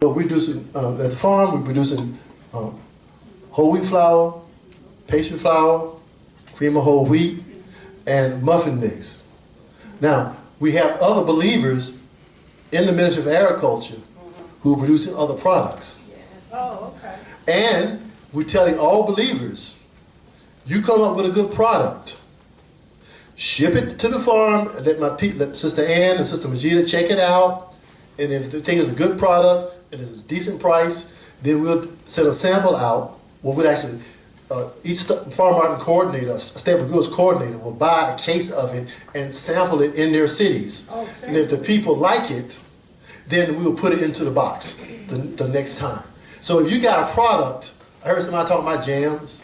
So we're producing, at the farm, we're producing whole wheat flour, pastry flour, cream of whole wheat, and muffin mix. Now, we have other believers in the Ministry of Agriculture who are producing other products. Oh, okay. And we're telling all believers, you come up with a good product, ship it to the farm, and let Sister Ann and Sister Majida check it out, and if they think it's a good product, and it's a decent price, then we'll send a sample out. Well, we'd actually, each farm market coordinator, a staple goods coordinator, will buy a case of it and sample it in their cities. Oh, and if the people like it, then we will put it into the box the next time. So if you got a product, I heard somebody talking about jams,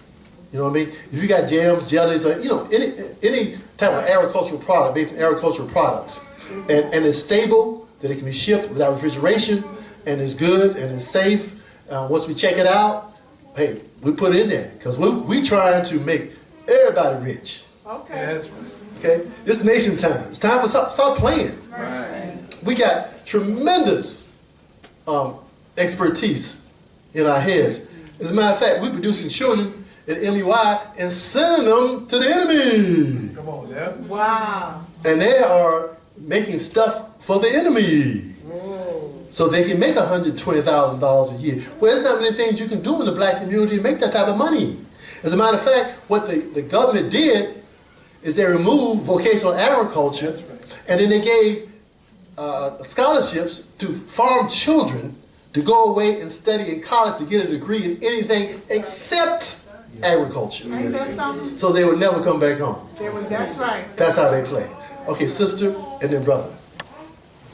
you know what I mean? If you got jams, jellies, or, you know, any type of agricultural product, based on agricultural products, and it's stable, that it can be shipped without refrigeration, and it's good and it's safe. Once we check it out, hey, we put it in there because we trying to make everybody rich. Okay. Yeah, that's right. Okay, it's nation time. It's time for start playing. Right. We got tremendous expertise in our heads. As a matter of fact, we're producing children at MUI and sending them to the enemy. Come on, now. Wow. And they are making stuff for the enemy. So they can make $120,000 a year. Well, there's not many things you can do in the black community to make that type of money. As a matter of fact, what the government did is they removed vocational agriculture, and then they gave scholarships to farm children to go away and study in college to get a degree in anything except agriculture. Ain't that something? So they would never come back home. That's right. That's how they play. Okay, sister, and then brother.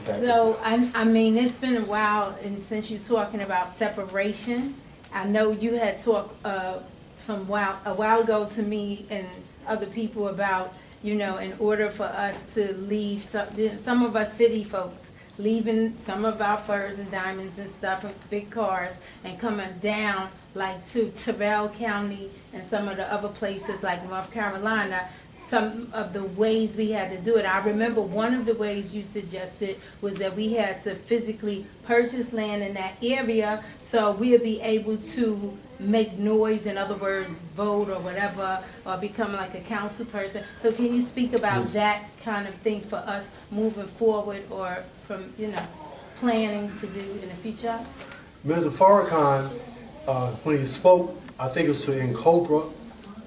So, I mean, it's been a while, and since you're talking about separation, I know you had talked a while ago to me and other people about, you know, in order for us to leave, some of us city folks, leaving some of our furs and diamonds and stuff in big cars and coming down like to Terrell County and some of the other places like North Carolina, some of the ways we had to do it. I remember one of the ways you suggested was that we had to physically purchase land in that area so we'd be able to make noise, in other words, vote or whatever, or become like a council person. So can you speak about that kind of thing for us moving forward, or from, you know, planning to do in the future? Minister Farrakhan, when he spoke, I think it was to Cobra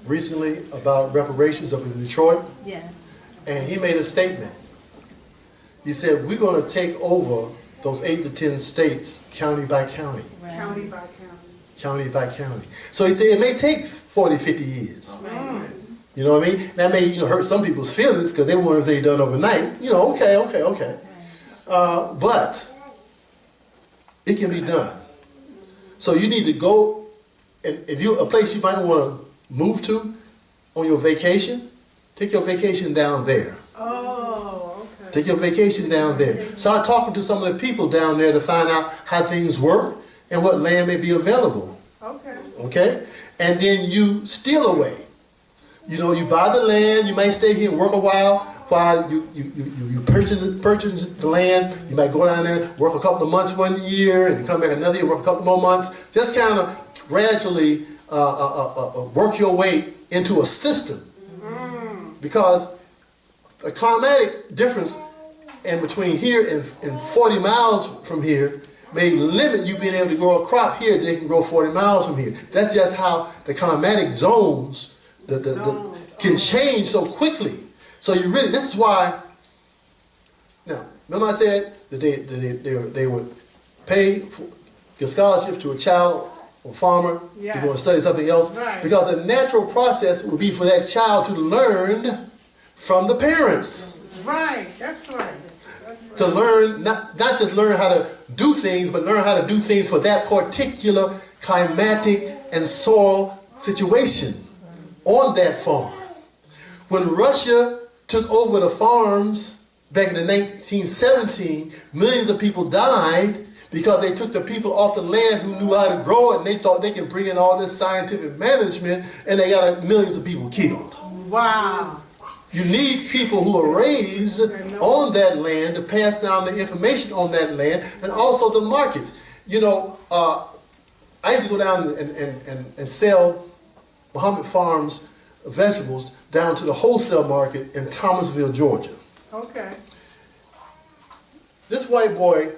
recently about reparations up in Detroit, Yes. and he made a statement. He said, we're going to take over those 8 to 10 states county by county. Right. County by county. County by county. So he said it may take 40, 50 years. You know what I mean? That may, you know, hurt some people's feelings because they want everything done overnight. You know, okay. But it can be done. So you need to go, and if you're a place you might want to move to on your vacation, take your vacation down there. Oh, okay. Take your vacation down there. Start talking to some of the people down there to find out how things work and what land may be available. Okay. Okay? And then you steal away. You know, you buy the land, you might stay here and work a while you purchase the land. You might go down there, work a couple of months one year, and come back another year, work a couple more months. Just kind of gradually work your way into a system. Because a climatic difference in between here and 40 miles from here may limit you being able to grow a crop here that they can grow 40 miles from here. That's just how the climatic zones can change so quickly. So you really, this is why, now, remember I said that they would pay for, give scholarships to a child or farmer to go and study something else, Right. because the natural process would be for that child to learn from the parents. Right. That's right. To learn, not just learn how to do things, but learn how to do things for that particular climatic and soil situation on that farm. When Russia took over the farms back in the 1917, millions of people died because they took the people off the land who knew how to grow it, and they thought they could bring in all this scientific management, and they got millions of people killed. Wow. You need people who are raised on that land to pass down the information on that land, and also the markets. You know, I used to go down and sell Muhammad Farms vegetables down to the wholesale market in Thomasville, Georgia. Okay. This white boy,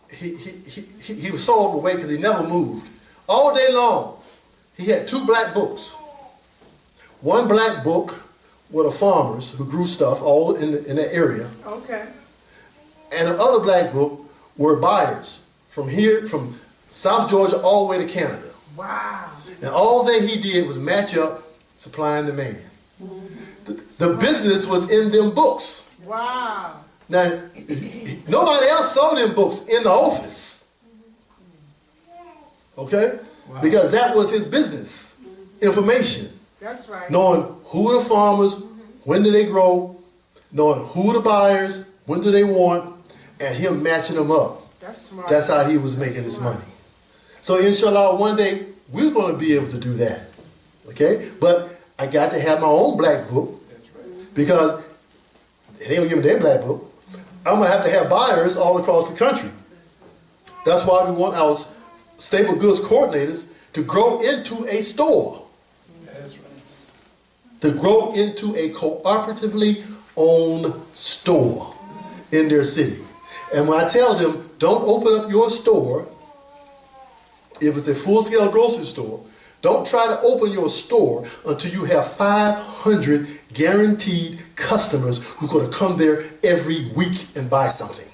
he was so overweight because he never moved. All day long, he had 2 black books. One black book were the farmers who grew stuff all in that area. Okay. And the other black book were buyers from here, from South Georgia all the way to Canada. Wow. And all that he did was match up supply and demand. The business was in them books. Wow. Now, nobody else sold them books in the office. Okay? Wow. Because that was his business. Information. That's right. Knowing who are the farmers, when do they grow, knowing who the buyers, when do they want, and him matching them up. That's smart. That's how he was making his money. So inshallah, one day, we're going to be able to do that. Okay? But I got to have my own black book, because they don't give me their black book. I'm going to have buyers all across the country. That's why we want our staple goods coordinators to grow into a store. That's right. To grow into a cooperatively owned store in their city. And when I tell them, don't open up your store, if it's a full-scale grocery store, don't try to open your store until you have 500 guaranteed customers who are going to come there every week and buy something.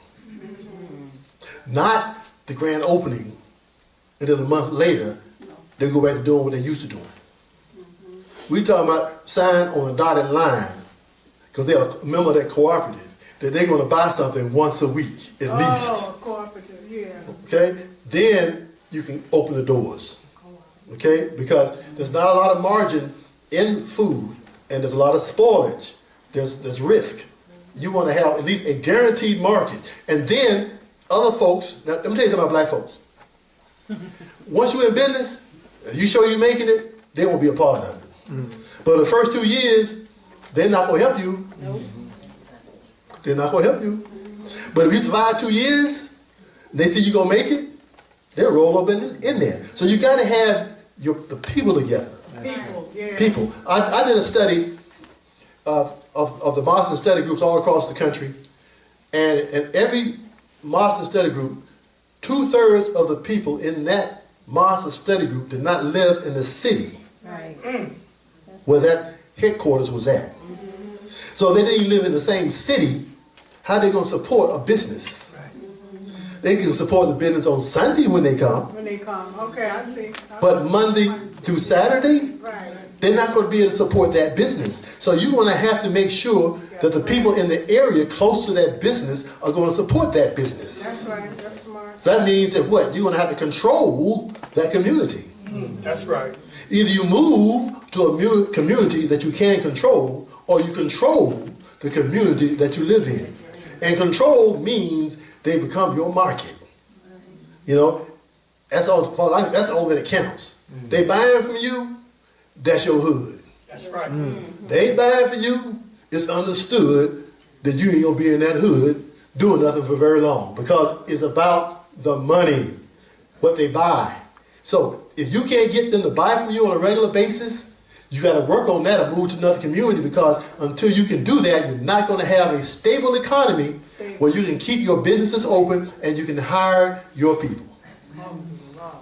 Not the grand opening, and then a month later, they go back to doing what they used to doing. We talking about sign on a dotted line, because they're a member of that cooperative, that they're going to buy something once a week at least. Oh, cooperative, yeah. Okay? Then you can open the doors. Okay? Because there's not a lot of margin in food, and there's a lot of spoilage. There's risk. You want to have at least a guaranteed market. And then other folks, now let me tell you something about black folks. Once you're in business, and you show you're making it, they won't be a part of it. But the first 2 years, they're not going to help you. They're not going to help you. But if you survive 2 years, and they see you're going to make it, they'll roll up in there. So you got to have the people together. People, yeah. People. I did a study of the Mosque study groups all across the country. And in every Mosque study group, 2/3 of the people in that Mosque study group did not live in the city Right. where that headquarters was at. So if they didn't live in the same city, how are they going to support a business? They can support the business on Sunday when they come, When they come. Okay, I see. but Monday through Saturday, Right. they're not going to be able to support that business. So you're going to have to make sure that the people in the area close to that business are going to support that business. That's right. That's smart. So that means that what? You're going to have to control that community. That's right. Either you move to a community that you can control, or you control the community that you live in. And control means they become your market. You know, that's all that counts. They buying from you, that's your hood. That's right. They buying from you, it's understood that you ain't gonna be in that hood doing nothing for very long, because it's about the money, what they buy. So if you can't get them to buy from you on a regular basis, you got to work on that and move to another community, because until you can do that, you're not going to have a stable economy where you can keep your businesses open and you can hire your people.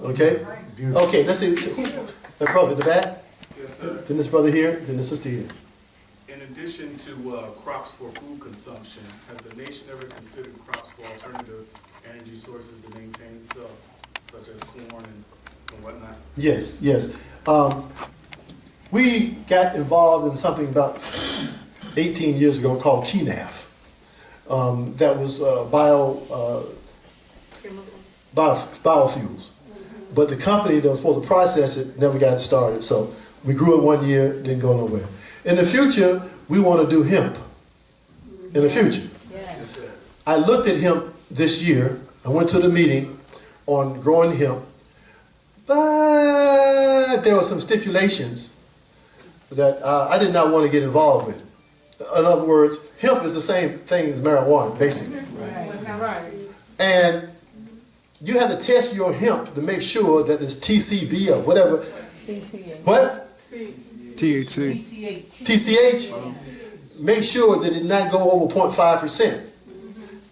Okay? Okay, let's see. That brother in the back. Yes, sir. Then this brother here, then the sister here. In addition to crops for food consumption, has the nation ever considered crops for alternative energy sources to maintain itself, such as corn and whatnot? Yes, yes. We got involved in something about 18 years ago called TNAF. That was biofuels. But the company that was supposed to process it never got started. So we grew it 1 year, didn't go nowhere. In the future, we want to do hemp. In the future. Yes, sir. I looked at hemp this year. I went to the meeting on growing hemp. But there were some stipulations that I did not want to get involved with. In other words, hemp is the same thing as marijuana, basically. Right. Right. And you have to test your hemp to make sure that it's TCB or whatever. CCA. What? THC. TCH? Make sure that it did not go over 0.5%.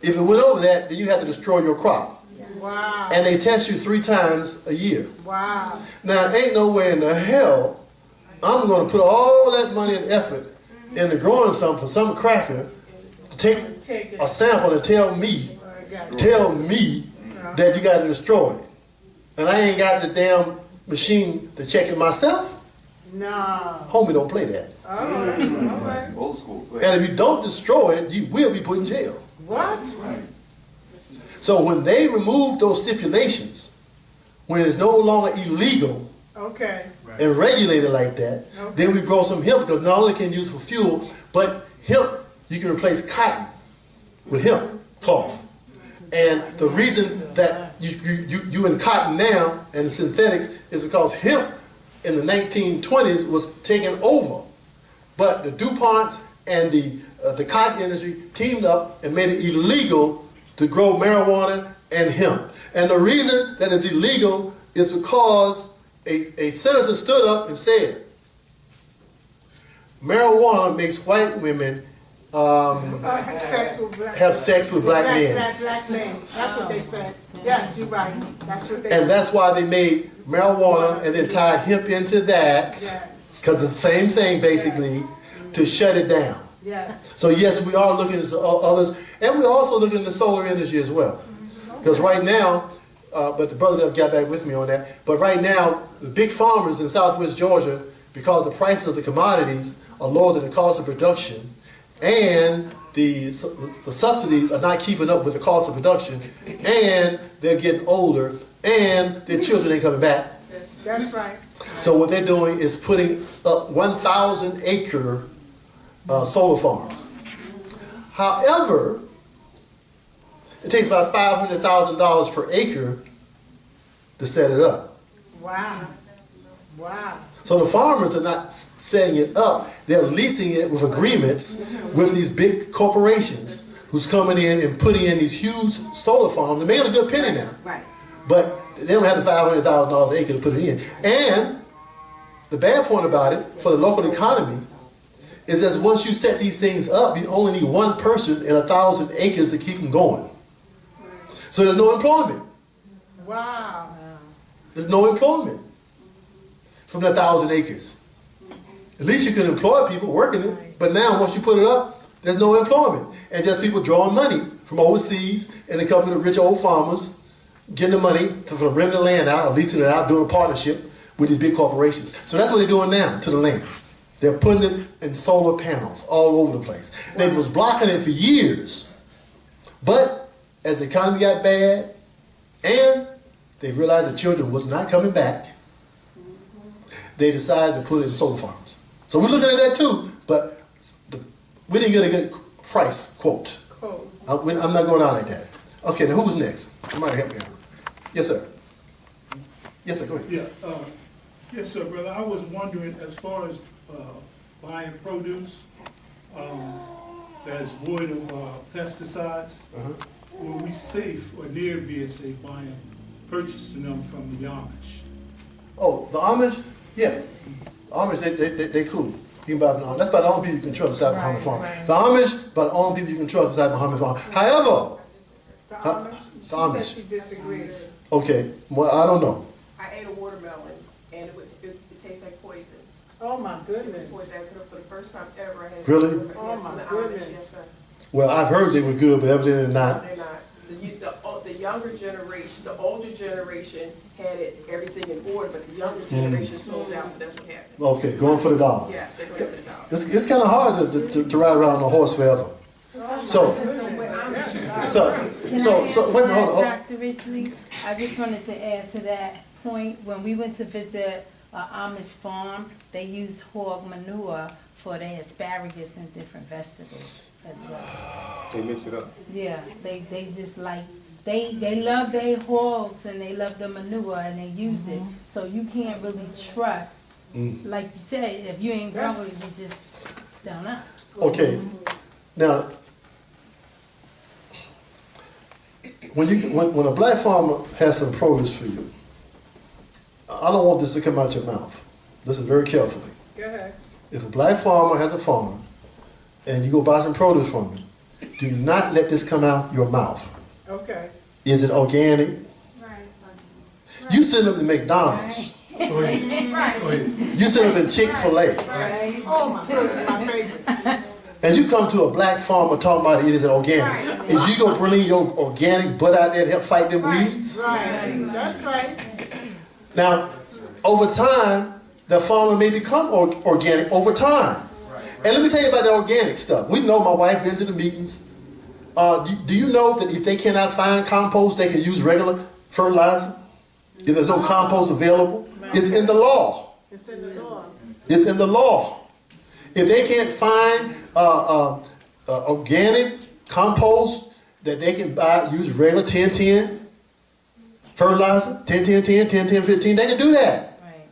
If it went over that, then you have to destroy your crop. Wow. And they test you 3 times a year. Wow. Now, ain't no way in the hell I'm going to put all that money and effort into growing something for some cracker to take a sample and tell me that you got to destroy it. And I ain't got the damn machine to check it myself. No. Homie, don't play that. All right. Old school. And if you don't destroy it, you will be put in jail. What? So when they remove those stipulations, when it's no longer illegal Okay. and regulated like that, Okay. then we grow some hemp, because not only can you use for fuel, but hemp, you can replace cotton with hemp cloth. And the reason that you in cotton now and the synthetics is because hemp in the 1920s was taken over. But the DuPonts and the cotton industry teamed up and made it illegal to grow marijuana and hemp. And the reason that it's illegal is because a senator stood up and said, marijuana makes white women Have sex with black have sex with black men. Black men. That's what they said. Yes, you're right. That's what they And said. that's why they made marijuana and then tied hemp into that, Yes. because it's the same thing basically, to shut it down. Yes. So yes, we are looking at others, and we're also looking at the solar energy as well. Because right now, but the brother that got back with me on that, but right now, the big farmers in southwest Georgia, because the prices of the commodities are lower than the cost of production, and the subsidies are not keeping up with the cost of production, and they're getting older, and their children ain't coming back. That's right. So what they're doing is putting up 1,000 acre solar farms. However, it takes about $500,000 per acre to set it up. Wow. Wow. So the farmers are not setting it up, they're leasing it with agreements with these big corporations who's coming in and putting in these huge solar farms and making a good penny now. Right. But they don't have the $500,000 an acre to put it in. And the bad point about it for the local economy is that once you set these things up, you only need one person and 1,000 acres to keep them going. So there's no employment. Wow. There's no employment from the 1,000 acres. At least you can employ people working it, but now once you put it up, there's no employment. And just people drawing money from overseas and a couple of rich old farmers getting the money to rent the land out or leasing it out, doing a partnership with these big corporations. So that's what they're doing now to the land. They're putting it in solar panels all over the place. They was blocking it for years. But as the economy got bad and they realized the children was not coming back, they decided to put it in solar farms. So we're looking at that too, but we didn't get a good price quote. Cool. I'm not going out like that. Okay, now who's next? Somebody help me out. Yes, sir. Yes, sir, go ahead. Yeah, yes, sir, brother. I was wondering, as far as buying produce that's void of pesticides, will we safe or near be safe purchasing them from the Amish? Oh, the Amish? Yeah. The Amish, they cool. You can buy them. That's about the only people you can trust beside Muhammad Farm. right. The Amish, about the only people you can trust beside Muhammad Farm. However, The Huh? Amish? The Amish. She said she disagreed. okay, well, I don't know. I ate a watermelon and it tastes like poison. Oh my It was goodness. poison for the first time ever I had. Really? watermelon. Oh, Yes, my from the Amish, goodness. Yes, sir. Well, I've heard they were good, but evidently No, not. they're not. The younger generation, the older generation had it, everything in order, but the younger generation sold out, so that's what happened. Okay, going for the dollars. Yes, they're going for the dollar. It's kind of hard to ride around on a horse forever. So, Can so, I wait a minute, add hold to on. that, Dr. Richley? I just wanted to add to that point, when we went to visit Amish farm, they used hog manure for their asparagus and different vegetables as well. They mix it up. Yeah, they just like, they love their hogs and they love the manure and they use it. So you can't really trust, like you said, if you ain't growing, you just don't know. Okay, now, when a black farmer has some produce for you, I don't want this to come out your mouth. Listen very carefully. Go ahead. If a black farmer has a farm and you go buy some produce from him, do not let this come out your mouth. Okay. Is it organic? Right. You sitting up in McDonald's. You sitting up in Chick-fil-A. Right. Oh my goodness, my favorite. And you come to a black farmer talking about it is organic. Right. Is you gonna bring your organic butt out there to help fight them weeds? Right. That's right. Now, over time, the farmer may become organic over time. And let me tell you about the organic stuff. We know, my wife been to the meetings. Do you know that if they cannot find compost, they can use regular fertilizer? If there's no compost available, it's in the law. It's in the law. It's in the law. If they can't find organic compost that they can buy, use regular 10-10 fertilizer, 10-10-10, 10-10-15, they can do that. Right.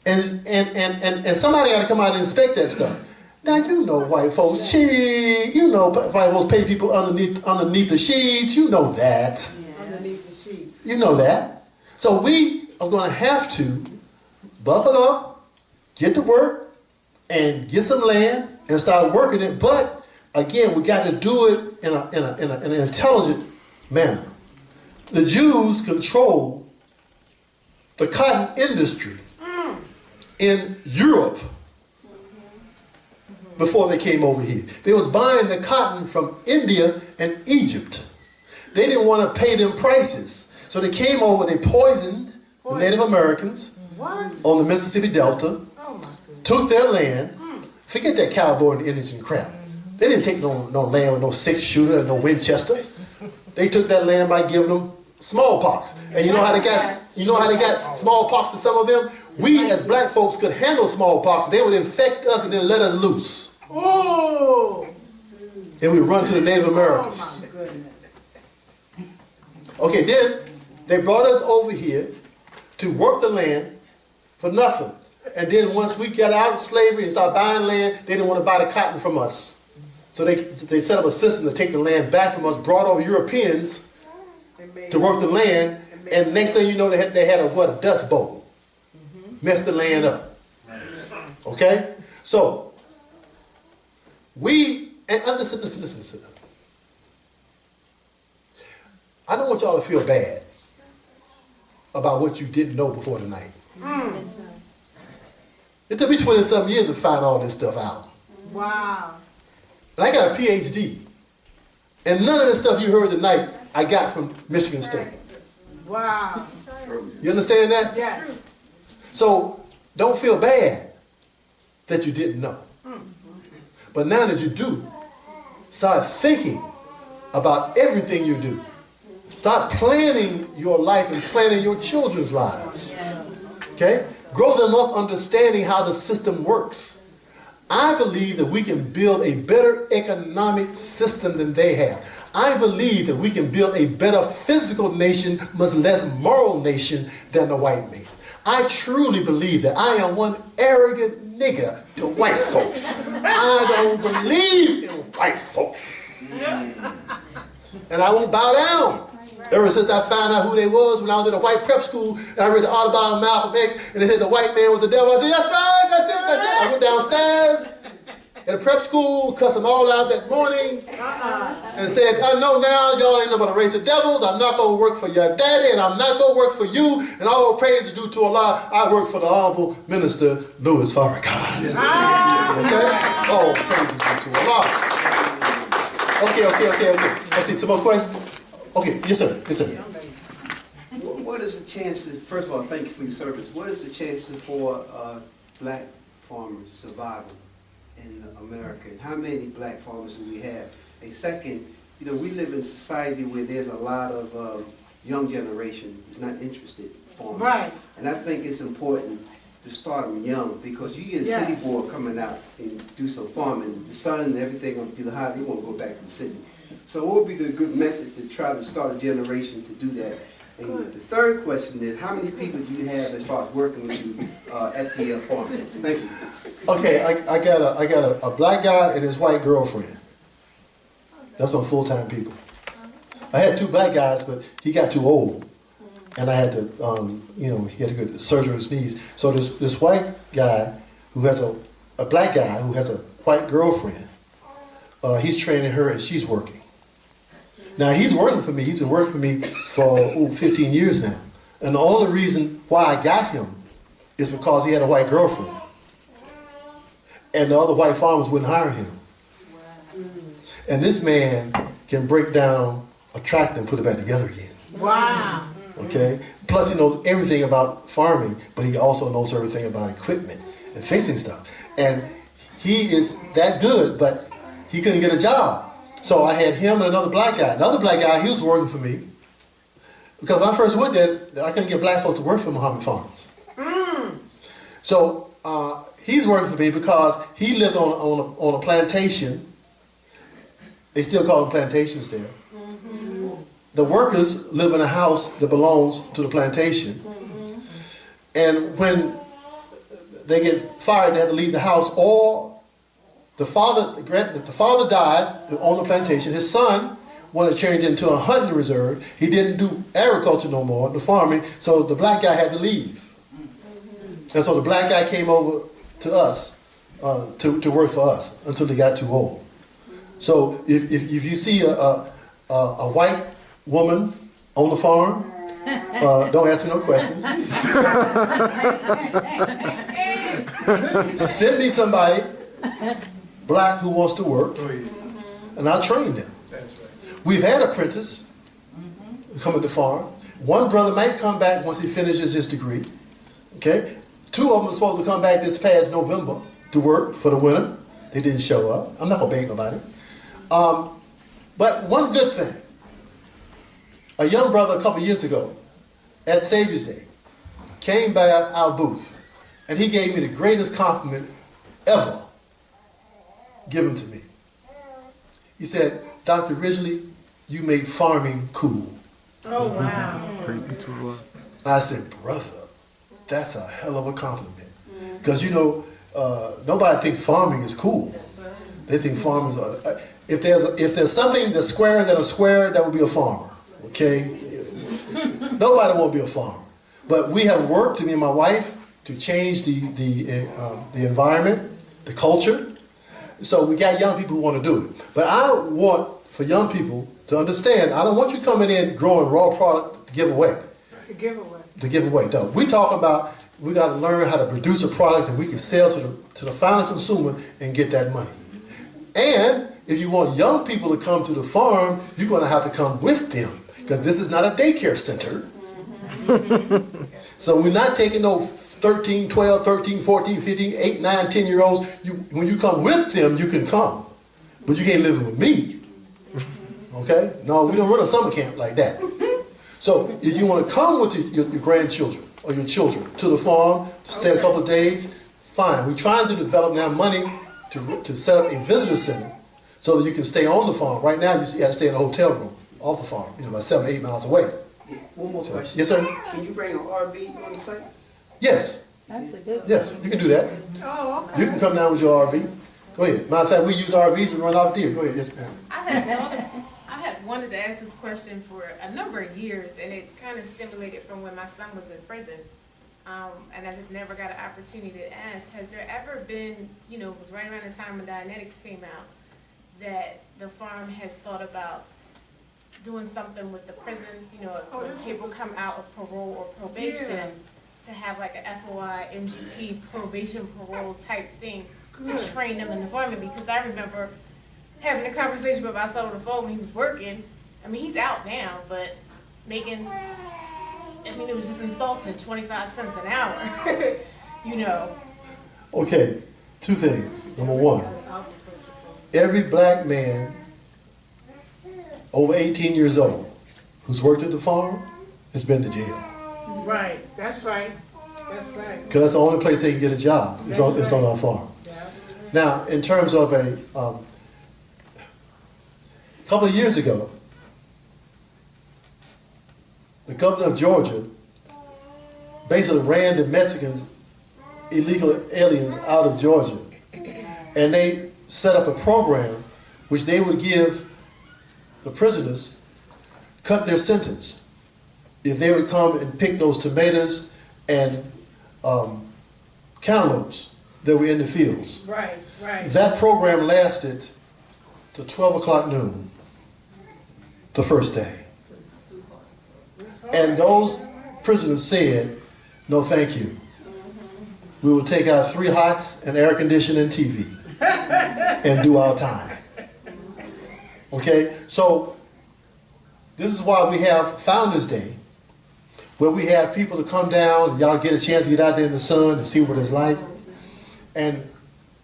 And somebody got to come out and inspect that stuff. Now you know white folks cheat. You know white folks pay people underneath the sheets. You know that. Underneath the sheets. You know that. So we are going to have to buckle up, get to work, and get some land and start working it. But again, we got to do it in an intelligent manner. The Jews control the cotton industry in Europe before they came over here. They was buying the cotton from India and Egypt. They didn't want to pay them prices. So they came over, they poisoned the Native Americans on the Mississippi Delta, took their land. Forget that cowboy and Indian crap. They didn't take no land with no six-shooter and no Winchester. They took that land by giving them smallpox. And you know how they got smallpox to some of them? We as black folks could handle smallpox. They would infect us and then let us loose. Oh! And we run to the Native Americans. Oh my goodness. Okay, then they brought us over here to work the land for nothing. And then once we got out of slavery and started buying land, they didn't want to buy the cotton from us. So they set up a system to take the land back from us, brought over Europeans to work the land, and next thing you know, they had a dust bowl. Messed the land up. Okay? So, listen. I don't want y'all to feel bad about what you didn't know before tonight. It took me 20-something years to find all this stuff out. Wow. And I got a PhD. And none of the stuff you heard tonight, I got from Michigan State. Wow. You understand that? Yes. So, don't feel bad that you didn't know. But now that you do, start thinking about everything you do. Start planning your life and planning your children's lives. Okay? Grow them up understanding how the system works. I believe that we can build a better economic system than they have. I believe that we can build a better physical nation, much less moral nation than the white man. I truly believe that. I am one arrogant nigger to white folks. I don't believe in white folks. And I won't bow down. Ever since I found out who they was when I was at a white prep school and I read the Autobiography of Malcolm X and they said the white man was the devil, I said, that's right, that's it. I went downstairs at a prep school, cussed them all out that morning and said, I know now y'all ain't nothing but a race of devils. I'm not going to work for your daddy and I'm not going to work for you. And all praise is due to Allah. I work for the Honorable Minister Louis Farrakhan. Okay? Oh, praise is due to Allah. Okay. Let's see, some more questions? Okay, yes sir. What is the chances, first of all, thank you for your service. What is the chances for black farmers survival in America? And how many black farmers do we have? And second, we live in a society where there's a lot of young generation is not interested in farming. Right. And I think it's important to start them young because you get a city boy coming out and do some farming, the sun and everything up to the high, they want to go back to the city. So what would be the good method to try to start a generation to do that? And the third question is, how many people do you have as far as working with you at the farm? Thank you. Okay, I got a black guy and his white girlfriend. That's my full-time people. I had 2 black guys, but he got too old. And I had to, you know, he had to get surgery on his knees. So this white guy who has a black guy who has a white girlfriend, he's training her and she's working. Now he's working for me. He's been working for me for 15 years now. And the only reason why I got him is because he had a white girlfriend. And the other white farmers wouldn't hire him. And this man can break down a tractor and put it back together again. Wow. Okay? Plus he knows everything about farming, but he also knows everything about equipment and fixing stuff. And he is that good, but he couldn't get a job. So I had him and another black guy. Another black guy, he was working for me. Because when I first went there, I couldn't get black folks to work for Muhammad Farms. So he's working for me because he lived on a plantation. They still call them plantations there. The workers live in a house that belongs to the plantation. And when they get fired, they have to leave the house, or the father died on the plantation. His son wanted to change it into a hunting reserve. He didn't do agriculture no more, the farming, so the black guy had to leave. And so the black guy came over to us to work for us until he got too old. So if you see a white woman on the farm, don't ask me no questions. Send me somebody black who wants to work, and I'll train them. We've had apprentices come at the farm. One brother might come back once he finishes his degree. Okay, 2 of them are supposed to come back this past November to work for the winter. They didn't show up. I'm not gonna beg nobody. But one good thing, a young brother a couple years ago at Savior's Day came by our booth, and he gave me the greatest compliment ever given to me. He said, "Dr. Ridgely, you make farming cool." Oh, wow. I said, "Brother, that's a hell of a compliment." Because you know, nobody thinks farming is cool. They think farmers are. If there's something that's squarer than a square, that would be a farmer. Okay, nobody won't be a farmer. But we have worked, me and my wife, to change the environment, the culture. So we got young people who want to do it. But I want for young people to understand, I don't want you coming in growing raw product to give away. To give away. No, we talk about we got to learn how to produce a product that we can sell to the final consumer and get that money. And if you want young people to come to the farm, you're going to have to come with them, because this is not a daycare center. So we're not taking no 13, 12, 13, 14, 15, 8, 9, 10-year-olds. When you come with them, you can come. But you can't live with me. Okay? No, we don't run a summer camp like that. So if you want to come with your grandchildren or your children to the farm, to stay a couple of days, fine. We're trying to develop now money to set up a visitor center so that you can stay on the farm. Right now, you have to stay in a hotel room off the farm, about 7 or 8 miles away. One more question. Yes, sir? Can you bring an RV on the site? Yes. That's a good. Yes, you can do that. Oh, okay. You can come down with your RV. Go ahead. Matter of fact, we use RVs and run off deer. Go ahead. Yes, ma'am. I had wanted to ask this question for a number of years, and it kind of stimulated from when my son was in prison. And I just never got an opportunity to ask, has there ever been, it was right around the time when Dianetics came out, that the farm has thought about doing something with the prison, when people come out of parole or probation, to have like a FOI, MGT, probation parole type thing to train them in the farming? Because I remember having a conversation with my son on the phone when he was working. I mean, he's out now, but making, it was just insulting, 25 cents an hour, Okay, 2 things. Number 1, every black man over 18 years old who's worked at the farm has been to jail. Right, that's right. That's right. Because that's the only place they can get a job. It's on our farm. Yeah. Now, in terms of a couple of years ago, the governor of Georgia basically ran the Mexicans, illegal aliens, out of Georgia. And they set up a program which they would give the prisoners cut their sentence if they would come and pick those tomatoes and cantaloupes that were in the fields. Right, right. That program lasted to 12 o'clock noon the first day. And those prisoners said, no thank you. We will take our 3 hots and air conditioning and TV and do our time. Okay, so this is why we have Founders Day, where we have people to come down, and y'all get a chance to get out there in the sun and see what it's like. And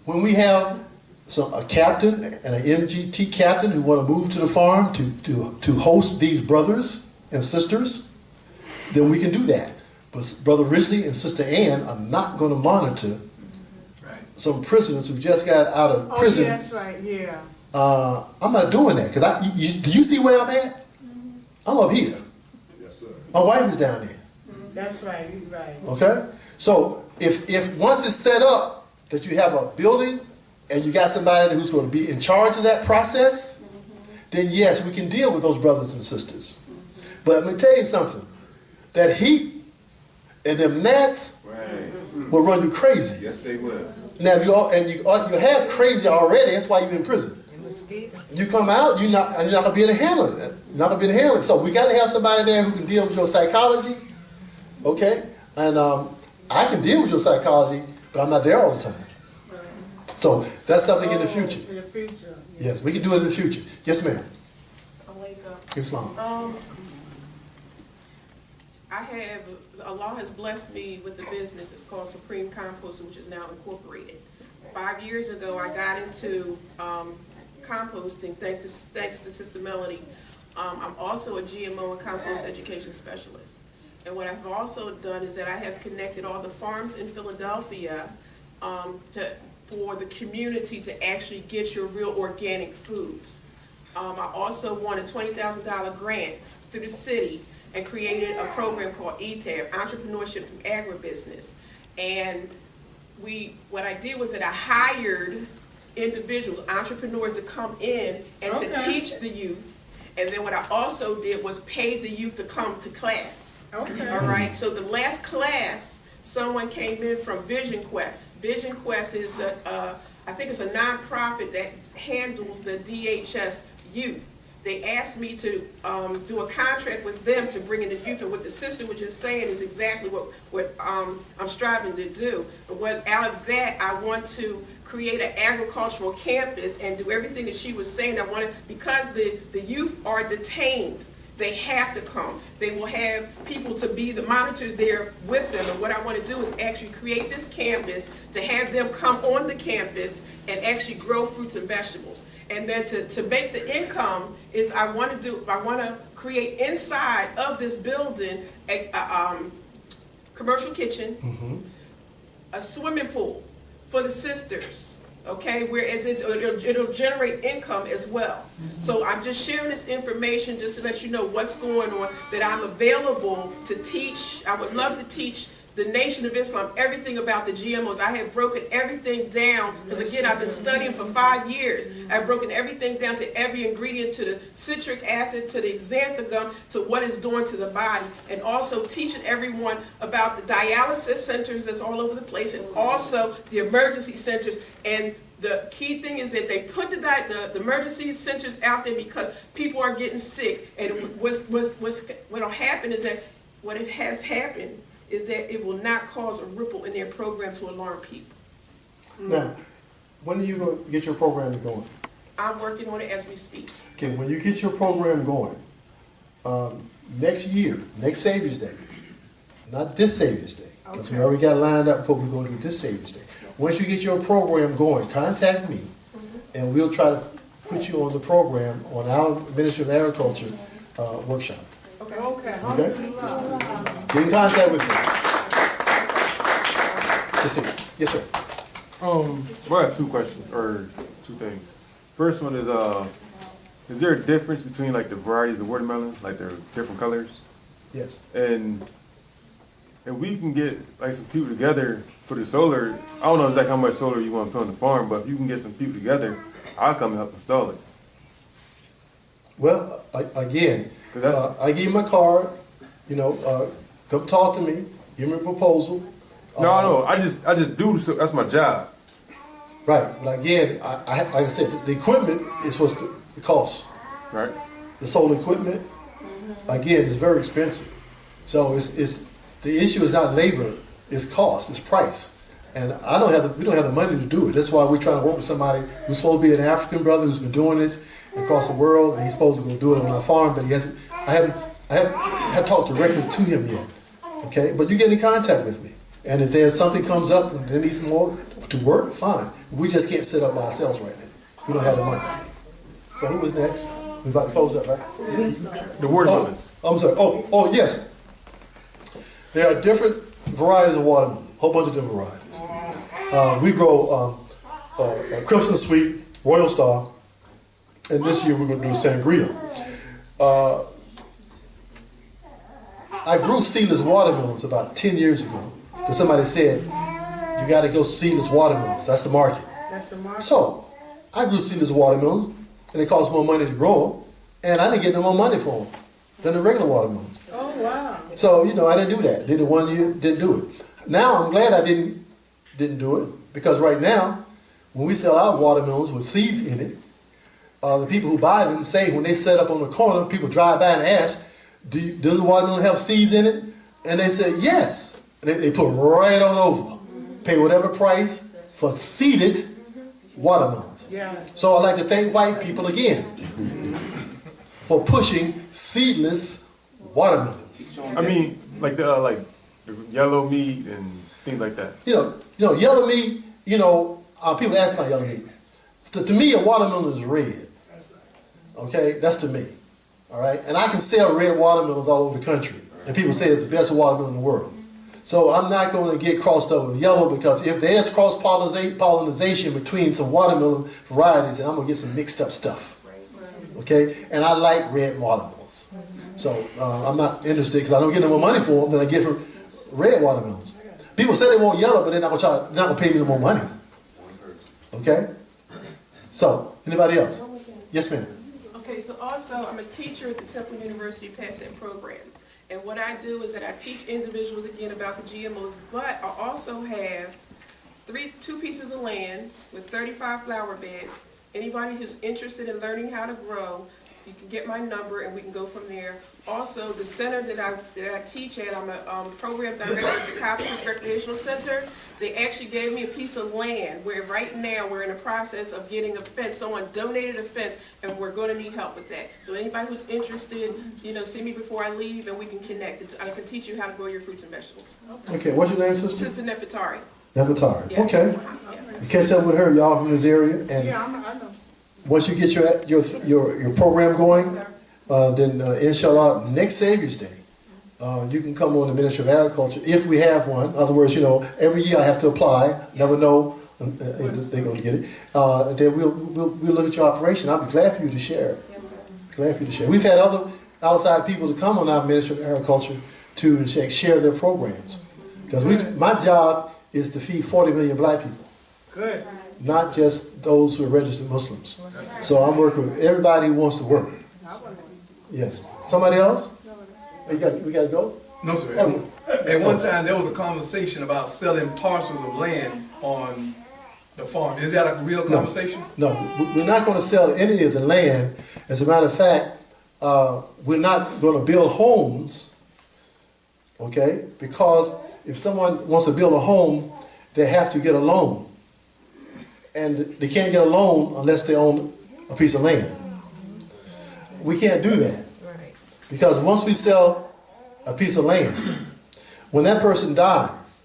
when we have a captain and an MGT captain who want to move to the farm to host these brothers and sisters, then we can do that. But Brother Ridgely and Sister Ann are not going to monitor some prisoners who just got out of prison. Oh, yeah, that's right, yeah. I'm not doing that, because do you see where I'm at? I'm up here. Yes, sir. My wife is down there. That's right, you're right. Okay? So if once it's set up that you have a building and you got somebody who's going to be in charge of that process, then yes, we can deal with those brothers and sisters. But let me tell you something. That heat and them gnats will run you crazy. Yes, they will. Now, you have crazy already. That's why you're in prison. You come out, you're not going to be able to handle it. You're not going to be able to handle it. So we got to have somebody there who can deal with your psychology. Okay? And I can deal with your psychology, but I'm not there all the time. So that's something in the future. In the future. Yes, we can do it in the future. Yes, ma'am. Islam. Allah has blessed me with a business. It's called Supreme Compost, which is now incorporated. 5 years ago, I got into composting thanks to Sister Melody. I'm also a GMO and compost education specialist. And what I've also done is that I have connected all the farms in Philadelphia for the community to actually get your real organic foods. I also won a $20,000 grant through the city and created a program called ETAB, Entrepreneurship Through Agribusiness. And what I did was that I hired individuals, entrepreneurs, to come in and to teach the youth. And then what I also did was pay the youth to come to class. Okay. All right, so the last class, someone came in from Vision Quest. Vision Quest is I think it's a nonprofit that handles the DHS youth. They asked me to do a contract with them to bring in the youth, and what the sister was just saying is exactly what I'm striving to do. And out of that, I want to create an agricultural campus and do everything that she was saying. I want to, because the youth are detained, they have to come. They will have people to be the monitors there with them. And what I want to do is actually create this campus to have them come on the campus and actually grow fruits and vegetables. And then to make the income is I want to create inside of this building a commercial kitchen, a swimming pool for the sisters. Okay, whereas it'll generate income as well. So I'm just sharing this information just to let you know what's going on, that I'm available to teach. I would love to teach the Nation of Islam everything about the GMOs. I have broken everything down, because again, I've been studying for 5 years. I've broken everything down to every ingredient, to the citric acid, to the xanthan, to what it's doing to the body, and also teaching everyone about the dialysis centers that's all over the place, and also the emergency centers. And the key thing is that they put the emergency centers out there because people are getting sick. And what'll happen is that what it has happened is that it will not cause a ripple in their program to alarm people. Now, when are you going to get your program going? I'm working on it as we speak. Okay, when you get your program going, next year, next Savior's Day, not this Savior's Day, because we already got lined up what we're going to do this Savior's Day. Once you get your program going, contact me, and we'll try to put you on the program on our Ministry of Agriculture workshop. Okay. Okay? Get in contact with me. Yes, sir. Well, I have two questions, or two things. First one is there a difference between like the varieties of watermelon, like they're different colors? Yes. And if we can get like some people together for the solar, I don't know exactly how much solar you want to put on the farm, but if you can get some people together, I'll come and help install it. Well, again, I give him my card, come talk to me, give me a proposal. No, I just do, so that's my job. Right, but again, like I said, the equipment is what's the cost. Right. The solar equipment, again, is very expensive. So it's the issue is not labor, it's cost, it's price. And we don't have the money to do it. That's why we're trying to work with somebody who's supposed to be an African brother who's been doing this across the world, and he's supposed to go do it on our farm, but he hasn't. I haven't talked directly to him yet. Okay, but you get in contact with me, and if there's something comes up and there needs some more to work, fine. We just can't set up by ourselves right now. We don't have the money. So who was next? We're about to close up, right? The watermelons. I'm sorry. Oh, yes. There are different varieties of watermelon. A whole bunch of different varieties. We grow Crimson Sweet, Royal Star, and this year we're going to do Sangria. I grew seedless watermelons about 10 years ago because somebody said, you got to go seedless watermelons. That's the market. That's the market. So I grew seedless watermelons, and it cost more money to grow them, and I didn't get no more money for them than the regular watermelons. Oh, wow. So, I didn't do that. Did it one year, didn't do it. Now I'm glad I didn't do it, because right now, when we sell our watermelons with seeds in it, the people who buy them say when they set up on the corner, people drive by and ask, does the watermelon have seeds in it? And they say, yes. And they put right on over. Pay whatever price for seeded watermelons. Yeah. So I'd like to thank white people again for pushing seedless watermelons. I mean, like the yellow meat and things like that. Yellow meat, people ask about yellow meat. To me, a watermelon is red. Okay, that's to me. All right, and I can sell red watermelons all over the country, and people say it's the best watermelon in the world. So I'm not going to get crossed up with yellow, because if there's cross-pollination between some watermelon varieties, then I'm going to get some mixed up stuff. Okay, and I like red watermelons. So I'm not interested, because I don't get no more money for them than I get for red watermelons. People say they want yellow, but they're not going to pay me no more money. Okay? So, anybody else? Yes, ma'am. Okay, so also I'm a teacher at the Temple University Pass-It program. And what I do is that I teach individuals again about the GMOs, but I also have two pieces of land with 35 flower beds. Anybody who's interested in learning how to grow, you can get my number and we can go from there. Also, the center that I teach at, I'm a program director at the Copperwood Recreational Center. They actually gave me a piece of land where right now we're in the process of getting a fence. Someone donated a fence, and we're going to need help with that. So anybody who's interested, see me before I leave, and we can connect. I can teach you how to grow your fruits and vegetables. Okay, what's your name, sister? Sister Nefertari. Nefertari. Yeah. Okay. Yes. You catch up with her, y'all from this area, and Yeah, I know. once you get your program going, then inshallah, next Savior's Day, you can come on the Ministry of Agriculture, if we have one. In other words, every year I have to apply, never know if they're going to get it. Then we'll look at your operation. I'll be glad for you to share. Glad for you to share. We've had other outside people to come on our Ministry of Agriculture to share their programs. Because my job is to feed 40 million black people. Good. Not just those who are registered Muslims. So I'm working with everybody who wants to work. Yes. Somebody else? We got to go? No, sir. Oh. At one time, there was a conversation about selling parcels of land on the farm. Is that a real conversation? No, we're not going to sell any of the land. As a matter of fact, we're not going to build homes, okay? Because if someone wants to build a home, they have to get a loan. And they can't get a loan unless they own a piece of land. We can't do that. Because once we sell a piece of land, when that person dies,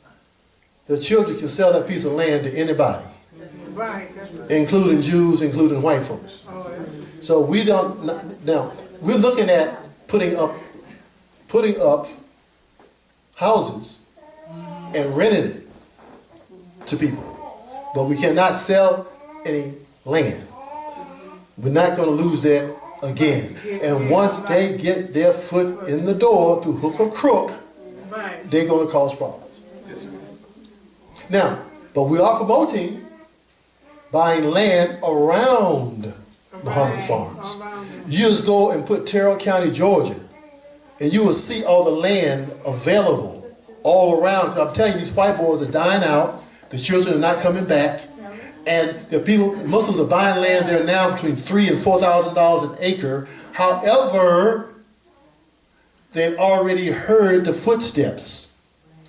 the children can sell that piece of land to anybody. Right. Including Jews, including white folks. So we don't, now, we're looking at putting up houses and renting it to people. But we cannot sell any land. We're not going to lose that again. And once they get their foot in the door through hook or crook, they're going to cause problems. Now, but we are promoting buying land around the Harvard Farms. You just go and put Terrell County, Georgia, and you will see all the land available all around. 'Cause I'm telling you, these white boys are dying out. The children are not coming back. And the people, Muslims are buying land there now between $3,000 and $4,000 an acre. However, they've already heard the footsteps.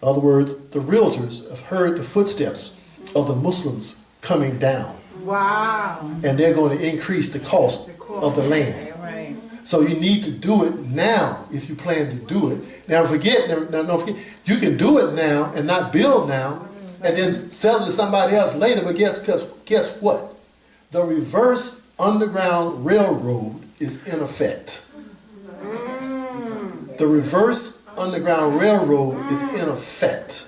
In other words, the realtors have heard the footsteps of the Muslims coming down. Wow. And they're going to increase the cost of the land. Right. So you need to do it now if you plan to do it. Now don't forget, you can do it now and not build now and then sell it to somebody else later. But guess what? The reverse underground railroad is in effect. The reverse underground railroad is in effect.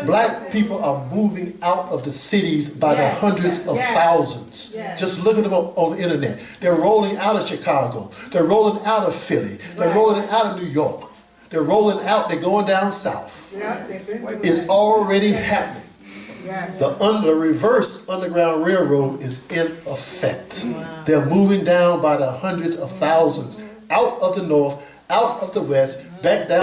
Black people are moving out of the cities by the hundreds of thousands. Just look at them on the internet. They're rolling out of Chicago. They're rolling out of Philly. They're rolling out of New York. They're rolling out. They're going down south. It's already happening. The reverse underground railroad is in effect. They're moving down by the hundreds of thousands out of the north, out of the west, back down.